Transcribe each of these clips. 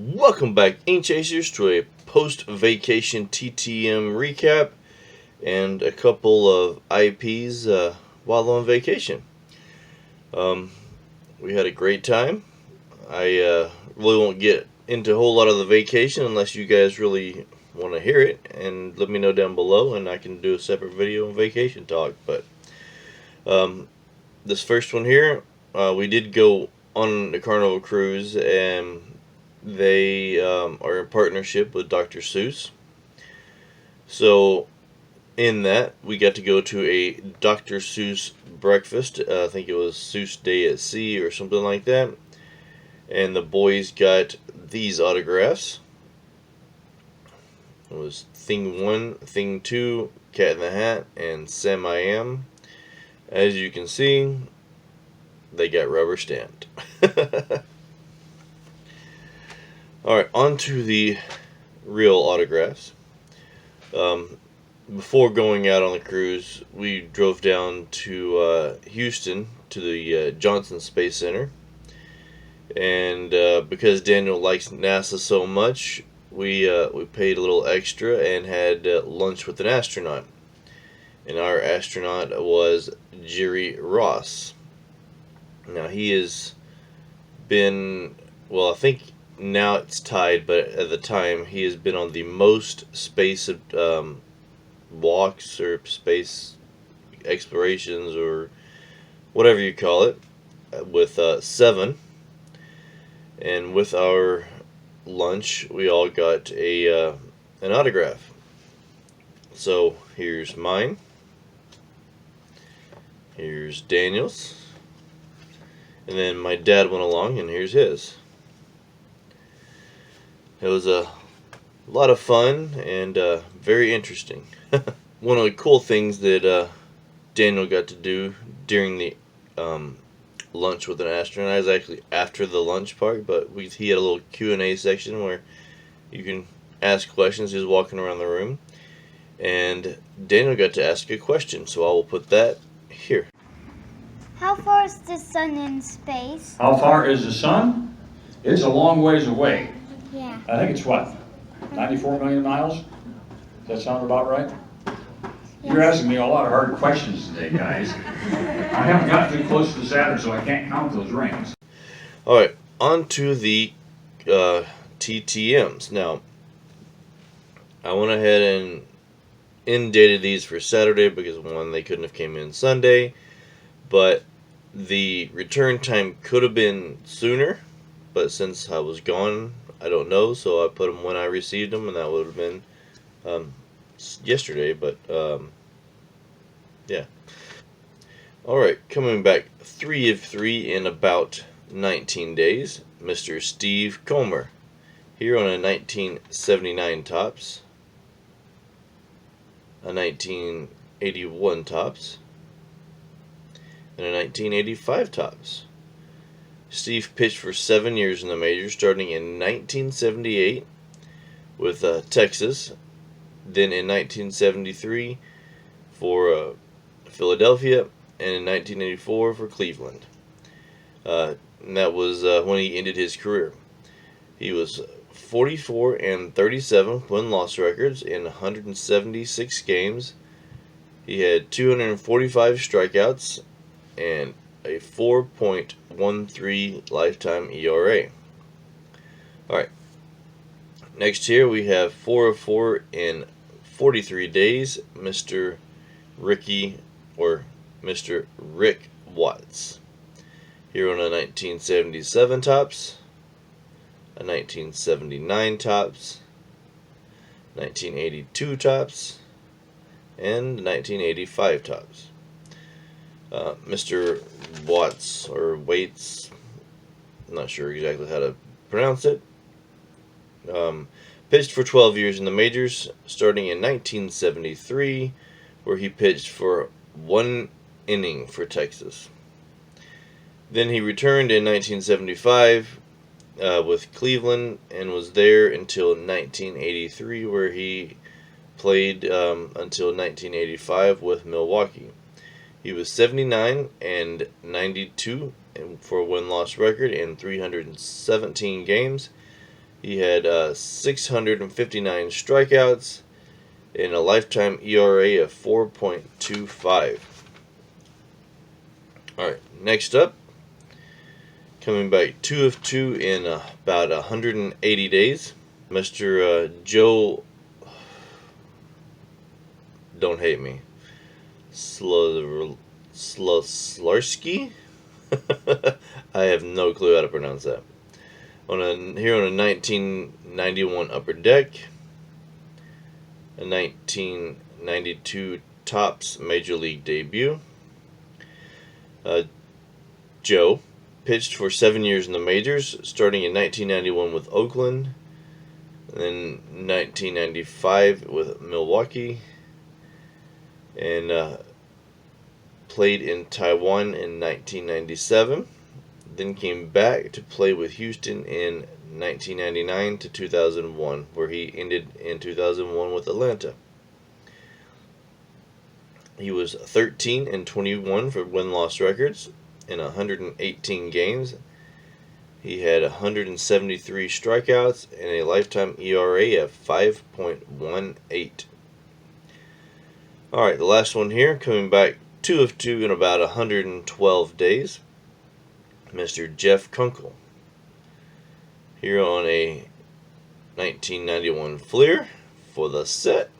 Welcome back, Ink Chasers, to a post-vacation TTM recap and a couple of IPs while on vacation. We had a great time. I really won't get into a whole lot of the vacation unless you guys really want to hear it, and let me know down below and I can do a separate video on vacation talk. But this first one here, we did go on the Carnival cruise, and they are in partnership with Dr. Seuss. So in that, we got to go to a Dr. Seuss breakfast. I think it was Seuss Day at Sea or something like that. And the boys got these autographs. It was Thing 1, Thing 2, Cat in the Hat, and Sam I Am. As you can see, they got rubber stamped. Alright, on to the real autographs. Before going out on the cruise, we drove down to Houston to the Johnson Space Center. And because Daniel likes NASA so much, we paid a little extra and had lunch with an astronaut. And our astronaut was Jerry Ross. Now, he has been, well, I think now it's tied, but at the time he has been on the most space walks or space explorations or whatever you call it, with 7. And with our lunch, we all got an autograph. So here's mine. Here's Daniel's. And then my dad went along, and here's his. It was a lot of fun and very interesting. One of the cool things that Daniel got to do during the lunch with an astronaut is actually after the lunch part, but he had a little Q&A section where you can ask questions. He was walking around the room, and Daniel got to ask a question, so I will put that here. How far is the sun in space? How far is the sun? It's a long ways away. Yeah. I think it's what, 94 million miles? Does that sound about right? Yes. You're asking me a lot of hard questions today, guys. I haven't got too close to Saturn, so I can't count those rings. Alright, on to the TTMs. Now, I went ahead and indated these for Saturday because, one, they couldn't have came in Sunday, but the return time could have been sooner, but since I was gone, I don't know, so I put them when I received them, and that would have been yesterday, but yeah. Alright, coming back 3 of 3 in about 19 days, Mr. Steve Comer. Here on a 1979 Topps, a 1981 Topps, and a 1985 Topps. Steve pitched for 7 years in the majors, starting in 1978 with Texas, then in 1973 for Philadelphia, and in 1984 for Cleveland. And that was when he ended his career. He was 44-37 win-loss records in 176 games. He had 245 strikeouts and a 4.13 lifetime ERA. Alright, next here we have 4 of 4 in 43 days, Mr. Rickey, or Mr. Rick Watts. Here on a 1977 Topps, a 1979 Topps, 1982 Topps, and 1985 Topps. Mr. Watts, or Waits, I'm not sure exactly how to pronounce it, pitched for 12 years in the majors, starting in 1973, where he pitched for 1 inning for Texas. Then he returned in 1975 with Cleveland and was there until 1983, where he played until 1985 with Milwaukee. He was 79-92 for a win-loss record in 317 games. He had 659 strikeouts and a lifetime ERA of 4.25. Alright, next up, coming back 2 of 2 in about 180 days, Mr. Joe, don't hate me, Slusarski? I have no clue how to pronounce that. Here on a 1991 Upper Deck, a 1992 Topps Major League debut. Joe pitched for 7 years in the majors, starting in 1991 with Oakland, then 1995 with Milwaukee, and played in Taiwan in 1997. Then came back to play with Houston in 1999 to 2001, where he ended in 2001 with Atlanta. He was 13-21 for win-loss records in 118 games. He had 173 strikeouts and a lifetime ERA of 5.18. Alright, the last one here, coming back 2 of 2 in about 112 days, Mr. Jeff Kunkel. Here on a 1991 Fleer for the set.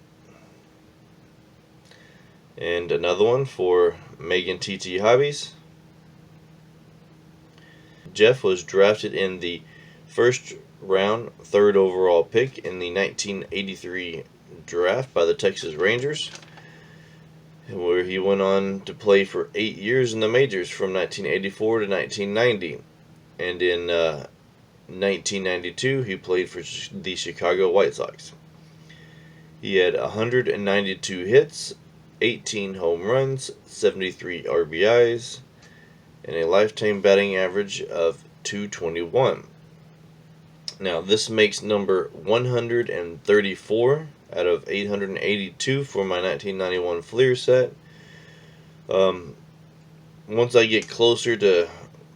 And another one for Megan TT Hobbies. Jeff was drafted in the first round, 3rd overall pick in the 1983 draft by the Texas Rangers, where he went on to play for 8 years in the majors from 1984 to 1990. And in 1992, he played for the Chicago White Sox. He had 192 hits, 18 home runs, 73 RBIs, and a lifetime batting average of .221. Now, this makes number 134 out of 882 for my 1991 Fleer set. Once I get closer to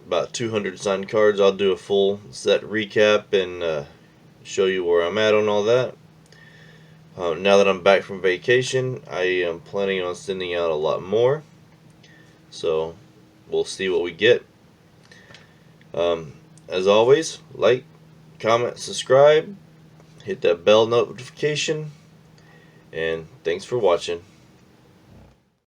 about 200 signed cards, I'll do a full set recap and show you where I'm at on all that. Now that I'm back from vacation, I am planning on sending out a lot more, so we'll see what we get. As always, like, comment, subscribe, hit that bell notification, and thanks for watching.